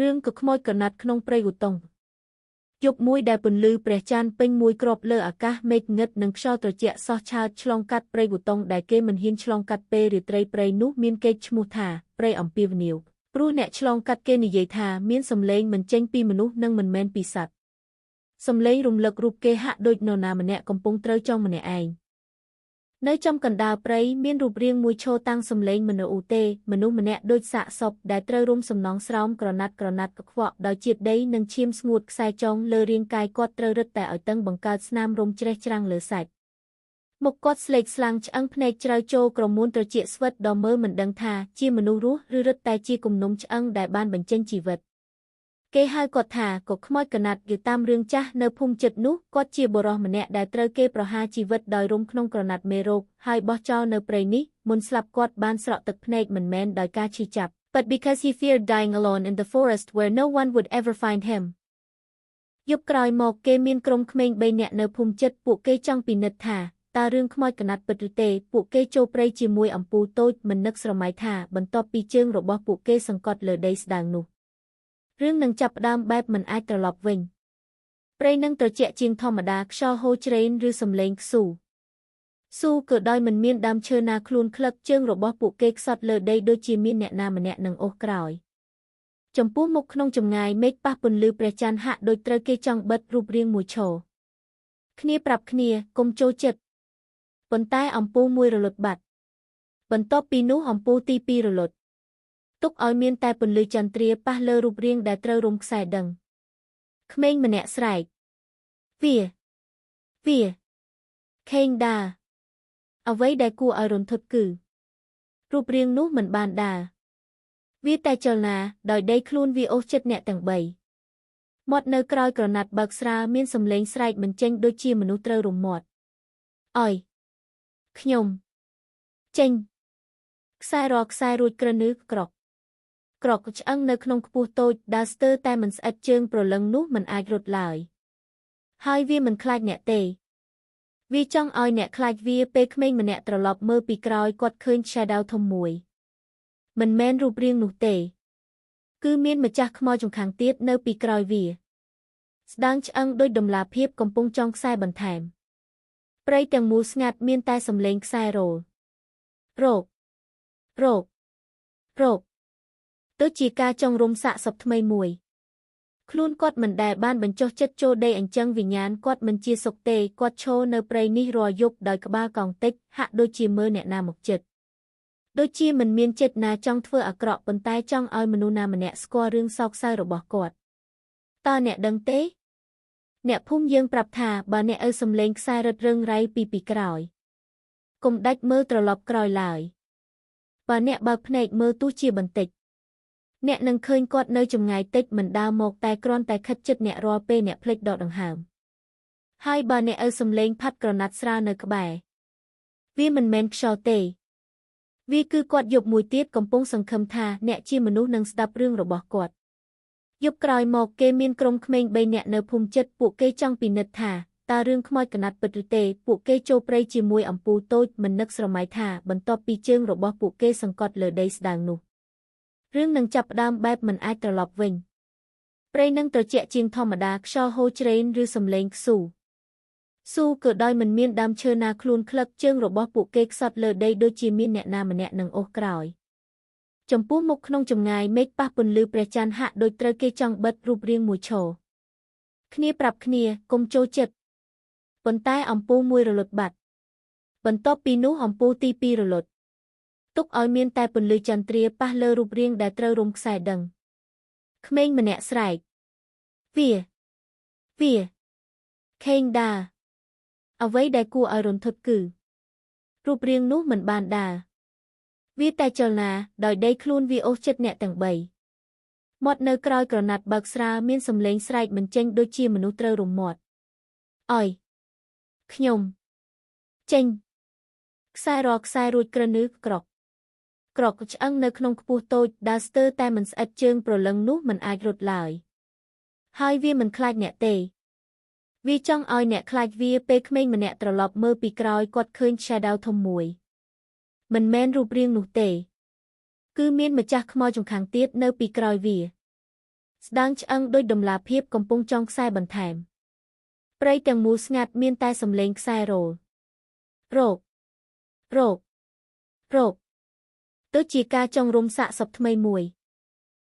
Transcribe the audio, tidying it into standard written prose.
រឿងក៏ខ្មោចកណាត់ក្នុងព្រៃឧតុងយប់មួយដែលពន្លឺព្រះច័ន្ទពេញមួយគ្របលើអាកាសមេឃងឹតនិងខ្យល់ត្រជាក់សោះឆើតឆ្លងកាត់ព្រៃឧតុងដែលគេមិនហ៊ានឆ្លងកាត់ពេលរាត្រីព្រៃនោះមានកេរ្តិ៍ឈ្មោះថាព្រៃអំពាវនាវព្រោះអ្នកឆ្លងកាត់គេនិយាយថាមានសំឡេងមិនចេញពីមនុស្សនិងមិនមែនពីសត្វសំឡេងរំលឹករូបគេហាក់ដូចនរណាម្នាក់កំពុងត្រូវចង់ម្នាក់ឯងនៅចំកណ្ដាលព្រៃមានរូបរាងមួយឈរតាំងសំឡេងមិនរអ៊ូទេមនុស្សម្នាក់ដូចសាកសពដែលត្រូវរុំសំណងស្រោមក្រណាត់កខ្វក់ដោយជាតិដីនិងឈាមស្ងួតខ្សែចងលើរាងកាយគាត់ត្រូវរឹតតែឲ្យតឹងបង្កើតស្នាមរុំជ្រេះច្រាំងលើសាច់មុខគាត់ស្លេកស្លាំងឆ្អឹងភ្នែកជ្រៅចូលក្រមួនត្រចៀកស្វិតដ៏មើលមិនដឹងថាជាមនុស្សរស់ឬរឹតតែជាគំនុំឆ្អឹងដែលបានបញ្ចេញជីវិតគេហៅគាត់ថាក៏ខ្មោចកណាត់យូតាមរឿងចាស់នៅភូមិជិតនោះគាត់ជាបុរសម្នាក់ដែលត្រូវគេប្រហារជីវិតដោយរុំក្នុងក្រណាត់មេរោគហើយបោះចោលនៅព្រៃនេះមុនស្លាប់គាត់បានស្រក់ទឹកភ្នែកមិនមែនដោយការឈឺចាប់ but because he feared dying alone in the forest where no one would ever find him យប់ក្រោយមកគេមានក្រុមក្មេង3នាក់នៅភូមិជិតពួកគេចង់ពិនិត្យថាតើរឿងខ្មោចកណាត់ពិតឬទេពួកគេចូលព្រៃជាមួយអំពូលតូចមិននឹកស្រមៃថាបន្ទាប់ពីជើងរបស់ពួកគេសង្កត់លើដីស្ដើងនោះរឿងនឹងចាប់ផ្ដើមបែបមិនអាចត្រឡប់វិញព្រៃនឹងត្រជាក់ជាងធម្មតាខ្យល់ហូរច្រេនឬសំឡេងស៊ូក៏ដោយមិនមានដើមឈើណាខ្លួនក្លឹកជើងរបស់ពួកគេខ្សត់លើដីដូចជាមានអ្នកណាម្នាក់នឹងអូសក្រោយចំពោះមុខក្នុងចម្ងាយមេឃប៉ះពន្លឺព្រះច័ន្ទហាក់ដូចត្រូវគេចង់បិទរូបរាងមួយឈរគ្នាប្រាប់គ្នាកុំចូលចិត្តប៉ុន្តែអំពូលមួយរលត់បាត់បន្ទាប់ពីនោះអំពូលទី2រលត់ទុកឲ្យមានតែពន្លឺចន្ទ្រាប៉ះលើរូបរាងដែលត្រូវរុំខ្សែដឹងក្មេងម្នាក់ស្រែកវាខេងដើរអ្វីដែលគួរឲ្យរន្ធត់គឺរូបរាងនោះមិនបានដើរវាតែចលនាដោយដេកខ្លួនវាអូសចិត្តអ្នកទាំង3មាត់នៅក្រោយក្រណាត់បើកស្រាលមានសំឡេងស្រែកមិនចេញដូចជាមនុស្សត្រូវរំមាត់អយខ្ញុំចេញខ្សែរួចក្រនឺក្រកឆ្អឹងនៅក្នុងខ្ពស់តូចដើរស្ទើរតែមិនស្អិតជើងប្រលឹងនោះមិនអាចរត់ឡើយហើយវាមិនខ្លាចអ្នកទេវាចង់ឲ្យអ្នកខ្លាចវាពេលក្មេងម្នាក់ត្រឡប់មើលពីក្រោយគាត់ឃើញ shadow ធំមួយមិនមែនរូបរាងនោះទេគឺមានម្ចាស់ខ្មោចចំខាងទៀតនៅពីក្រោយវាស្ដើងឆ្អឹងដូចដំឡាភិបកំពុងចងខ្សែបន្ថែមព្រៃទាំងមូលស្ងាត់មានតែសំឡេងខ្សែរោលរោគទៅជាការចងរុំសាកសពថ្មីមួយខ្លួនគាត់មិនដែលបានបញ្ចុះចិត្តចូលដីអញ្ចឹងវិញ្ញាណគាត់មិនជាសុខទេគាត់ឈរនៅព្រៃនេះរាល់យប់ដោយក្បាលកោងតិចហាក់ដូចជាមើលអ្នកណាមកចិត្តដូចជាមិនមានចិត្តណាចង់ធ្វើអាក្រក់ប៉ុន្តែចង់ឲ្យមនុស្សណាម្នាក់ស្គាល់រឿងសោកសៅរបស់គាត់តើអ្នកដឹងទេអ្នកភូមិយើងប្រាប់ថាបើអ្នកឲ្យសំឡេងខ្សែរឹតរឹងរៃពីក្រោយកុំដាច់មើលត្រឡប់ក្រោយឡើយបើអ្នកបើកភ្នែកមើលទោះជាបន្តិចអ្នកនឹងឃើញគាត់នៅចម្ងាយតិចមិនដើរមកតែគ្រាន់តែខិតជិតអ្នករាល់ពេលអ្នកភ្លេចដកដង្ហើមហើយបើអ្នកឲ្យសំឡេងផាត់ក្រណាត់ស្រាលនៅក្បែរវាមិនមែនខ្យល់ទេវាគឺគាត់យប់មួយទៀតកំពុងសង្ឃឹមថាអ្នកជាមនុស្សនឹងស្ដាប់រឿងរបស់គាត់យប់ក្រោយមកគេមានក្រុមក្មេង3នាក់នៅភូមិជិតពួកគេចង់ពិនិត្យថាតើរឿងខ្មោចកណាត់ពិតឬទេពួកគេចូលព្រៃជាមួយអំពូលតូចមិននឹកស្រមៃថាបន្ទាប់ពីជើងរបស់ពួកគេសង្កត់លើដីស្ដើងនោះរឿងនឹងចាប់ផ្ដើមបែបមិនអាចត្រឡប់វិញព្រៃនឹងត្រជាក់ជាងធម្មតាខ្យល់ហូរច្រេនឬសំឡេងស៊ូក៏ដោយមិនមានដើមឈើណាខ្លួនក្លឹកជើងរបស់ពួកគេខ្សត់លើដីដូចជាមានអ្នកណាម្នាក់នឹងអូសក្រោយចំពោះមុខក្នុងចម្ងាយមេឃប៉ះពន្លឺព្រះច័ន្ទហាក់ដូចត្រូវគេចង់បិទរូបរាងមួយឈរគ្នាប្រាប់គ្នាកុំចូលចិត្តប៉ុន្តែអំពូលមួយរលត់បាត់បន្ទាប់ពីនោះអំពូលទី2រលត់ទុកឲ្យមានតែពន្លឺចន្ទ្រាប៉ះលើរូបរាងដែលត្រូវរុំខ្សែដឹងក្មេងម្នាក់ស្រែកវាខេងដើរអ្វីដែលគួរឲ្យរន្ធត់គឺរូបរាងនោះមិនបានដើរវាតែចលនាដោយដេកខ្លួនវាអូសចិត្តអ្នកទាំង3មាត់នៅក្រោយក្រណាត់បើកស្រាលមានសំឡេងស្រែកមិនចេញដូចជាមនុស្សត្រូវរំមាត់អយខ្ញុំចេញខ្សែរួចក្រនឺក្រកឆ្អឹងនៅក្នុងខ្ពស់តូចដើរស្ទើរតែមិនស្អិតជើងប្រលឹងនោះមិនអាចរត់ឡើយហើយវាមិនខ្លាចអ្នកទេវាចង់ឲ្យអ្នកខ្លាចវាពេលក្មេងម្នាក់ត្រឡប់មើលពីក្រោយគាត់ឃើញ shadow ធំមួយមិនមែនរូបរាងនោះទេគឺមានម្ចាស់ខ្មោចចំខាងទៀតនៅពីក្រោយវា ស្ដាងឆ្អឹងដូចដំឡាភាពកំពុងចងខ្សែបន្ថែមព្រៃទាំងមូលស្ងាត់មានតែសំឡេងខ្សែរោលរោគរោគរោគទៅជាការចងរំសាកសពថ្មីមួយ